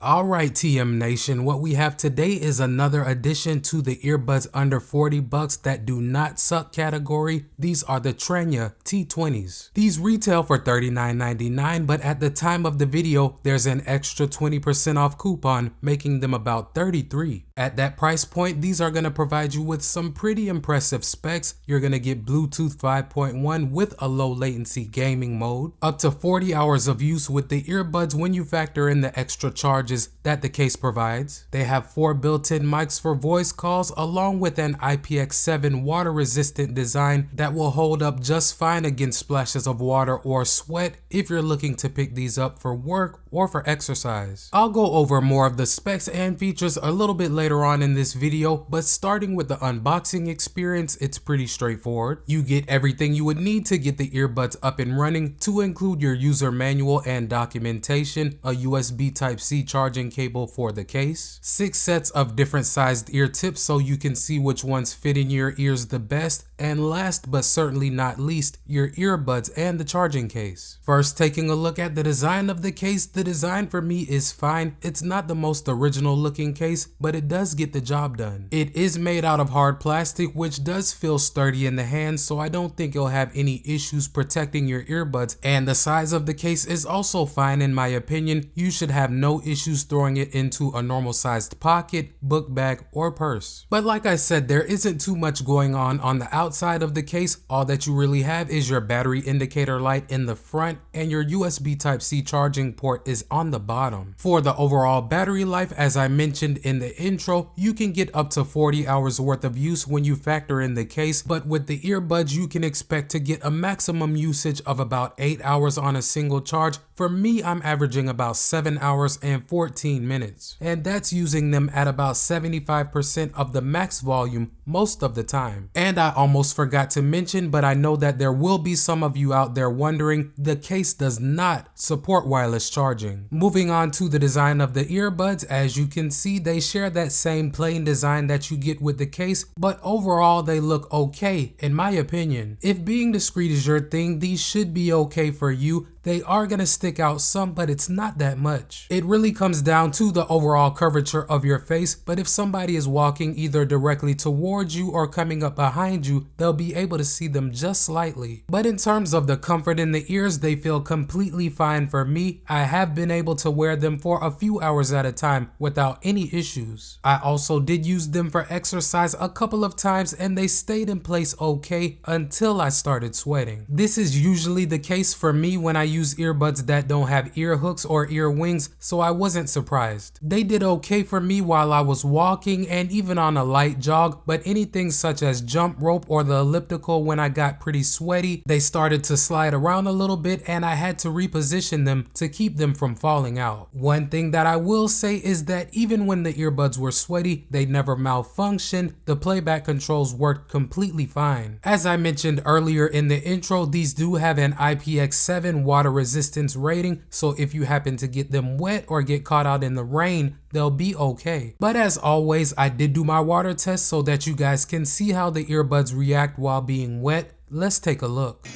Alright TM Nation, what we have today is another addition to the earbuds under 40 bucks that do not suck category. These are the Tranya T20s. These retail for $39.99, but at the time of the video, there's an extra 20% off coupon, making them about $33. At that price point, these are going to provide you with some pretty impressive specs. You're going to get Bluetooth 5.1 with a low latency gaming mode, up to 40 hours of use with the earbuds when you factor in the extra charges that the case provides. They have 4 built-in mics for voice calls along with an IPX7 water resistant design that will hold up just fine against splashes of water or sweat if you're looking to pick these up for work or for exercise. I'll go over more of the specs and features a little bit later on in this video, but starting with the unboxing experience, it's pretty straightforward. You get everything you would need to get the earbuds up and running, to include your user manual and documentation, a USB Type-C charging cable for the case, 6 sets of different sized ear tips so you can see which ones fit in your ears the best, and last but certainly not least, your earbuds and the charging case. First, taking a look at the design of the case, the design for me is fine. It's not the most original looking case, but it does get the job done. It is made out of hard plastic, which does feel sturdy in the hands, so I don't think you'll have any issues protecting your earbuds, and the size of the case is also fine in my opinion. You should have no issues throwing it into a normal sized pocket, book bag, or purse. But like I said, there isn't too much going on the outside of the case. All that you really have is your battery indicator light in the front, and your USB Type-C charging port is on the bottom. For the overall battery life, as I mentioned in the intro, you can get up to 40 hours worth of use when you factor in the case, but with the earbuds you can expect to get a maximum usage of about 8 hours on a single charge. For me, I'm averaging about 7 hours and 14 minutes, and that's using them at about 75% of the max volume most of the time. And I almost forgot to mention, but I know that there will be some of you out there wondering, the case does not support wireless charging. Moving on to the design of the earbuds, as you can see, they share that same plain design that you get with the case, but overall they look okay in my opinion. If being discreet is your thing, these should be okay for you. They are going to stick out some, but it's not that much. It really comes down to the overall curvature of your face, but if somebody is walking either directly towards you or coming up behind you, they'll be able to see them just slightly. But in terms of the comfort in the ears, they feel completely fine for me. I have been able to wear them for a few hours at a time without any issues. I also did use them for exercise a couple of times, and they stayed in place okay until I started sweating. This is usually the case for me when I use earbuds that don't have ear hooks or ear wings, so I wasn't surprised. They did okay for me while I was walking and even on a light jog, but anything such as jump rope or the elliptical, when I got pretty sweaty, they started to slide around a little bit and I had to reposition them to keep them from falling out. One thing that I will say is that even when the earbuds were sweaty, they never malfunctioned. The playback controls worked completely fine. As I mentioned earlier in the intro, these do have an IPX7 water resistance rating, so if you happen to get them wet or get caught out in the rain, they'll be okay. But as always, I did do my water test so that you guys can see how the earbuds react while being wet. Let's take a look.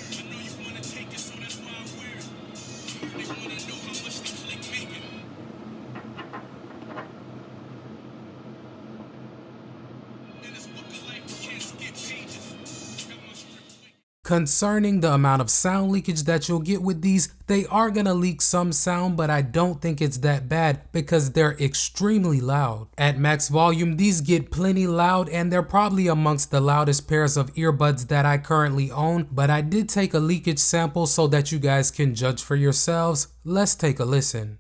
Concerning the amount of sound leakage that you'll get with these, they are gonna leak some sound, but I don't think it's that bad because they're extremely loud. At max volume, these get plenty loud, and they're probably amongst the loudest pairs of earbuds that I currently own, but I did take a leakage sample so that you guys can judge for yourselves. Let's take a listen.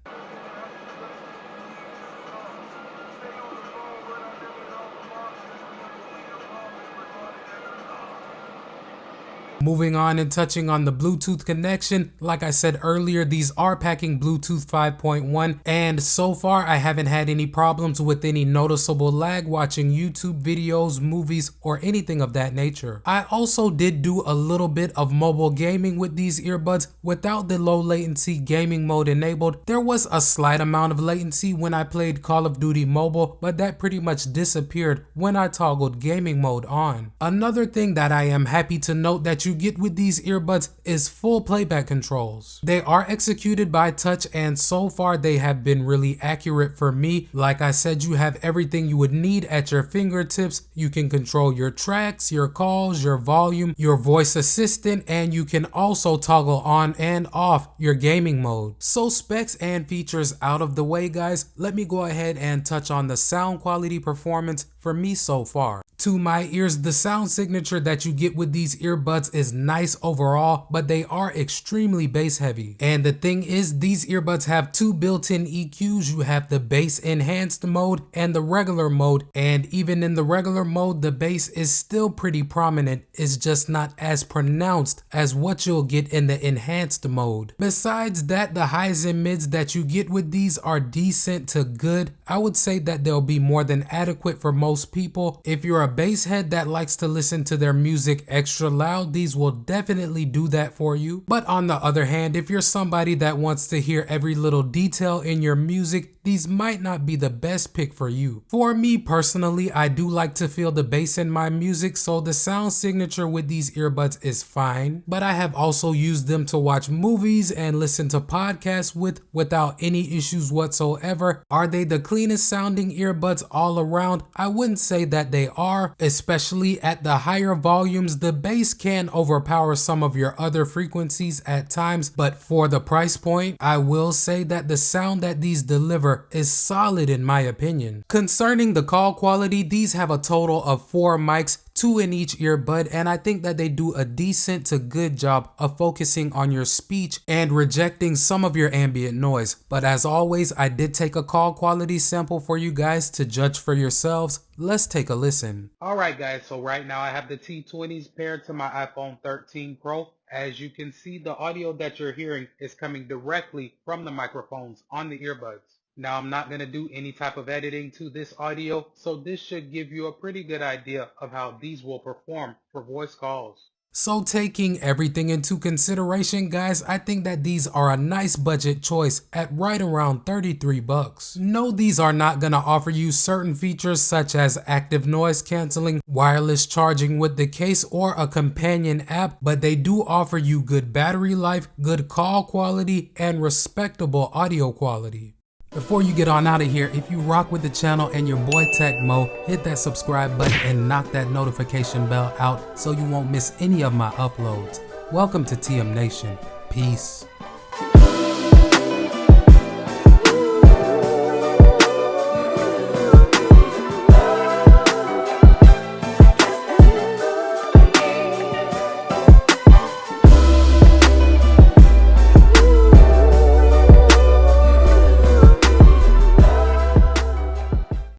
Moving on and touching on the Bluetooth connection, like I said earlier, these are packing Bluetooth 5.1, and so far I haven't had any problems with any noticeable lag watching YouTube videos, movies, or anything of that nature. I also did do a little bit of mobile gaming with these earbuds without the low latency gaming mode enabled. There was a slight amount of latency when I played Call of Duty Mobile, but that pretty much disappeared when I toggled gaming mode on. Another thing that I am happy to note that you get with these earbuds is full playback controls. They are executed by touch, and so far they have been really accurate for me. Like I said, you have everything you would need at your fingertips. You can control your tracks, your calls, your volume, your voice assistant, and you can also toggle on and off your gaming mode. So specs and features out of the way, guys, let me go ahead and touch on the sound quality performance for me so far. To my ears, the sound signature that you get with these earbuds is nice overall, but they are extremely bass heavy. And the thing is, these earbuds have two built-in EQs. You have the bass enhanced mode and the regular mode, and even in the regular mode, the bass is still pretty prominent. It's just not as pronounced as what you'll get in the enhanced mode. Besides that, the highs and mids that you get with these are decent to good. I would say that they'll be more than adequate for most people. If you're a bass head that likes to listen to their music extra loud, these will definitely do that for you. But on the other hand, if you're somebody that wants to hear every little detail in your music, these might not be the best pick for you. For me personally, I do like to feel the bass in my music, so the sound signature with these earbuds is fine. But I have also used them to watch movies and listen to podcasts without any issues whatsoever. Are they the cleanest sounding earbuds all around? I wouldn't say that they are, especially at the higher volumes. The bass can overpower some of your other frequencies at times, but for the price point, I will say that the sound that these deliver is solid in my opinion. Concerning the call quality, these have a total of 4 mics, 2 in each earbud, and I think that they do a decent to good job of focusing on your speech and rejecting some of your ambient noise. But as always, I did take a call quality sample for you guys to judge for yourselves. Let's take a listen. Alright guys, so right now I have the T20s paired to my iPhone 13 Pro. As you can see, the audio that you're hearing is coming directly from the microphones on the earbuds. Now, I'm not going to do any type of editing to this audio, so this should give you a pretty good idea of how these will perform for voice calls. So taking everything into consideration, guys, I think that these are a nice budget choice at right around 33 bucks. No, these are not going to offer you certain features such as active noise canceling, wireless charging with the case, or a companion app, but they do offer you good battery life, good call quality, and respectable audio quality. Before you get on out of here, if you rock with the channel and your boy Tech Mo, hit that subscribe button and knock that notification bell out so you won't miss any of my uploads. Welcome to TM Nation. Peace.